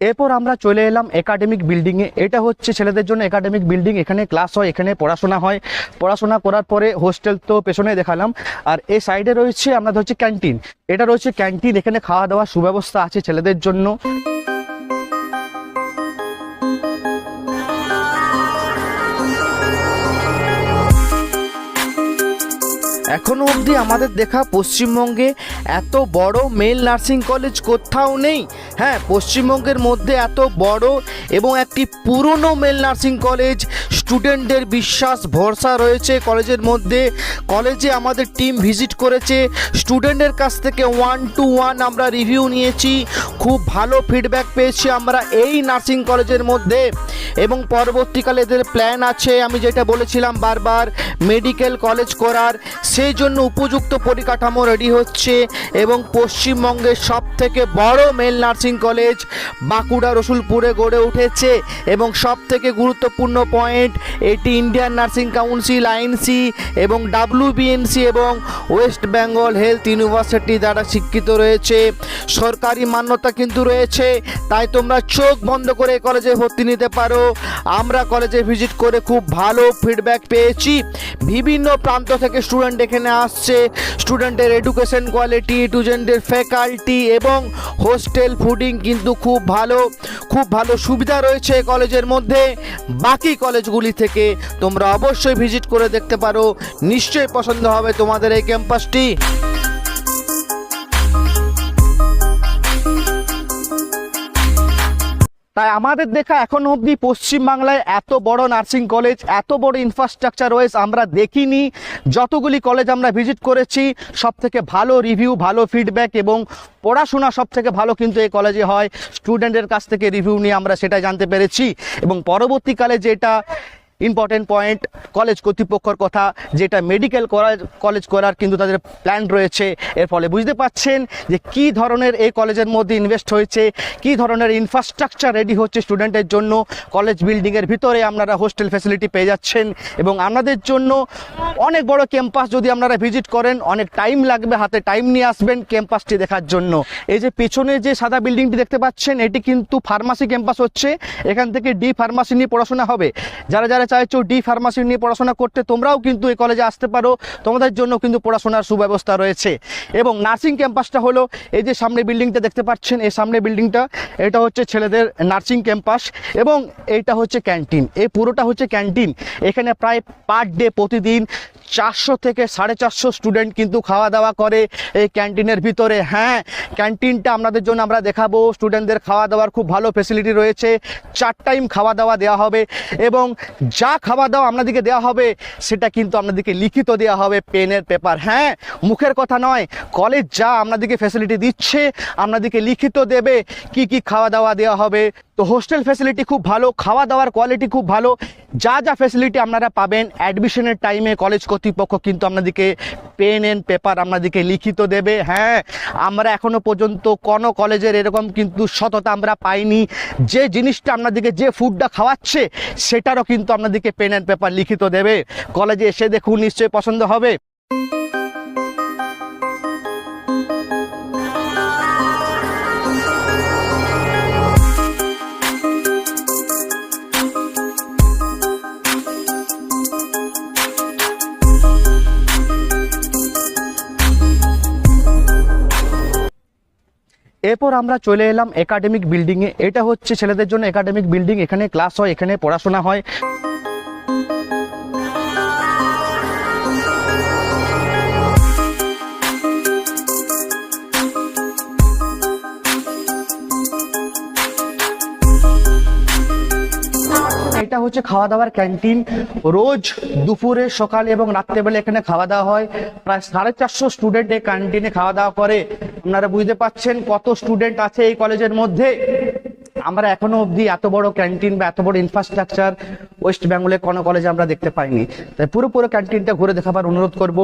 এরপর আমরা চলে এলাম একাডেমিক বিল্ডিংয়ে। এটা হচ্ছে ছেলেদের জন্য একাডেমিক বিল্ডিং। এখানে ক্লাস হয়, এখানে পড়াশোনা হয়। পড়াশোনা করার পরে হোস্টেল তো পেছনে দেখালাম, আর এই সাইডে রয়েছে আপনাদের হচ্ছে ক্যান্টিন। এটা রয়েছে ক্যান্টিন, এখানে খাওয়া দাওয়ার সুব্যবস্থা আছে ছেলেদের জন্য। এখনো অবধি আমাদের দেখা পশ্চিমবঙ্গে এত বড় মেল নার্সিং কলেজ কোথাও নেই। হ্যাঁ, পশ্চিমবঙ্গের মধ্যে এত বড় এবং একটি পুরনো মেল নার্সিং কলেজ। স্টুডেন্টদের বিশ্বাস ভরসা রয়েছে কলেজের মধ্যে। কলেজে আমাদের টিম ভিজিট করেছে, স্টুডেন্টের কাছ থেকে 1-to-1 আমরা রিভিউ নিয়েছি। খুব ভালো ফিডব্যাক পেয়েছি আমরা এই নার্সিং কলেজের মধ্যে। এবং পরবর্তীকালে এদের প্ল্যান আছে, আমি যেটা বলেছিলাম বারবার, মেডিকেল কলেজ করার। সেই জন্য উপযুক্ত পরিকাঠামো রেডি হচ্ছে এবং পশ্চিমবঙ্গের সব থেকে বড় মেল নার্সিং কলেজ বাঁকুড়া রসুলপুরে গড়ে উঠেছে। এবং সব থেকে গুরুত্বপূর্ণ পয়েন্ট, এটি ইন্ডিয়ান নার্সিং কাউন্সিল আইএনসি এবং WBNC এবং ওয়েস্ট বেঙ্গল হেলথ ইউনিভার্সিটি দ্বারা স্বীকৃত রয়েছে। সরকারি মান্যতা কিন্তু রয়েছে, তাই তোমরা চোখ বন্ধ করে কলেজে ভর্তি নিতে পারো। আমরা কলেজে ভিজিট করে খুব ভালো ফিডব্যাক পেয়েছি। বিভিন্ন প্রান্ত থেকে স্টুডেন্ট এখানে আসছে। স্টুডেন্টের এডুকেশন কোয়ালিটি, স্টুডেন্টের ফ্যাকাল্টি এবং হোস্টেল ফুডিং কিন্তু খুব ভালো সুবিধা রয়েছে কলেজের মধ্যে। বাকি কলেজগুলি থেকে তোমরা অবশ্যই ভিজিট করে দেখতে পারো, নিশ্চয়ই পছন্দ হবে তোমাদের এই ক্যাম্পাসটি। তাই আমাদের দেখা এখনো অবধি পশ্চিমবাংলায় এত বড় নার্সিং কলেজ, এত বড় ইনফ্রাস্ট্রাকচার ওয়াইজ আমরা দেখিনি। যতগুলি কলেজ আমরা ভিজিট করেছি সব থেকে ভালো রিভিউ, ভালো ফিডব্যাক এবং পড়াশোনা সব থেকে ভালো কিন্তু এই কলেজে হয়। স্টুডেন্টের কাছ থেকে রিভিউ নিয়ে আমরা সেটা জানতে পেরেছি। এবং পরবর্তীকালে যেটা ইম্পর্টেন্ট পয়েন্ট, কলেজ কর্তৃপক্ষের কথা, যেটা মেডিকেল কলেজ করার কিন্তু তাদের প্ল্যান রয়েছে। এর ফলে বুঝতে পাচ্ছেন যে কী ধরনের এই কলেজের মধ্যে ইনভেস্ট হয়েছে, কী ধরনের ইনফ্রাস্ট্রাকচার রেডি হচ্ছে স্টুডেন্টের জন্য। কলেজ বিল্ডিংয়ের ভিতরে আপনারা হোস্টেল ফ্যাসিলিটি পেয়ে যাচ্ছেন এবং আপনাদের জন্য অনেক বড় ক্যাম্পাস। যদি আপনারা ভিজিট করেন অনেক টাইম লাগবে, হাতে টাইম নিয়ে আসবেন ক্যাম্পাসটি দেখার জন্য। এই যে পেছনে যে সাদা বিল্ডিংটি দেখতে পাচ্ছেন, এটি কিন্তু ফার্মাসি ক্যাম্পাস হচ্ছে। এখান থেকে ডি ফার্মাসি নিয়ে পড়াশোনা হবে। যারা যারা চাইছো ডি ফার্মাসি নিয়ে পড়াশোনা করতে, তোমরাও কিন্তু এই কলেজে আসতে পারো, তোমাদের জন্য কিন্তু পড়াশোনার সুব্যবস্থা রয়েছে। এবং নার্সিং ক্যাম্পাসটা হলো এই যে সামনে বিল্ডিংটা দেখতে পাচ্ছেন, এই সামনে বিল্ডিংটা, এটা হচ্ছে ছেলেদের নার্সিং ক্যাম্পাস এবং এইটা হচ্ছে ক্যান্টিন। এই পুরোটা হচ্ছে ক্যান্টিন। এখানে প্রায় পার ডে প্রতিদিন 400 থেকে 450 স্টুডেন্ট কিন্তু খাওয়া দাওয়া করে এই ক্যান্টিনের ভিতরে। হ্যাঁ, ক্যান্টিনটা আপনাদের জন্য আমরা দেখাবো। স্টুডেন্টদের খাওয়া দাওয়ার খুব ভালো ফেসিলিটি রয়েছে। 4 টাইম খাওয়া দাওয়া দেওয়া হবে এবং যা খাওয়া দাওয়া আপনাদেরকে দেওয়া হবে সেটা কিন্তু আপনাদেরকে লিখিত দেওয়া হবে, পেনের পেপার। হ্যাঁ, মুখের কথা নয়। কলেজ যা আপনাদেরকে ফেসিলিটি দিচ্ছে আপনাদেরকে লিখিত দেবে কি কি খাওয়া দাওয়া দেওয়া হবে। তো হোস্টেল ফ্যাসিলিটি খুব ভালো, খাওয়া দাওয়ার কোয়ালিটি খুব ভালো। যা যা ফ্যাসিলিটি আপনারা পাবেন অ্যাডমিশনের টাইমে কলেজ কর্তৃপক্ষ কিন্তু আপনাদেরকে পেন অ্যান্ড পেপার আপনাদেরকে লিখিত দেবে। হ্যাঁ, আমরা এখনো পর্যন্ত কোনো কলেজের এরকম কিন্তু সততা আমরা পাইনি। যে জিনিসটা আপনাদেরকে, যে ফুডটা খাওয়াচ্ছে সেটারও কিন্তু আপনাদেরকে পেন অ্যান্ড পেপার লিখিত দেবে। কলেজে এসে দেখুন, নিশ্চয়ই পছন্দ হবে। এরপর আমরা চলে এলাম একাডেমিক বিল্ডিংয়ে। এটা হচ্ছে ছেলেদের জন্য একাডেমিক বিল্ডিং। এখানে ক্লাস হয়, এখানে পড়াশোনা হয়। এটা হচ্ছে খাওয়া দাওয়ার ক্যান্টিন। রোজ দুপুরে, সকালে এবং রাত্রেবেলা এখানে খাওয়া দাওয়া হয়। প্রায় 450 স্টুডেন্ট এই ক্যান্টিনে খাওয়া দাওয়া করে। আপনারা বুঝতে পাচ্ছেন কত স্টুডেন্ট আছে এই কলেজের মধ্যে। আমরা এখনো অবধি এত বড় ক্যান্টিন বা এত বড় ইনফ্রাস্ট্রাকচার ওয়েস্ট বেঙ্গলে কোনো কলেজে আমরা দেখতে পাইনি। তাই পুরো ক্যান্টিনটা ঘুরে দেখাবার অনুরোধ করব।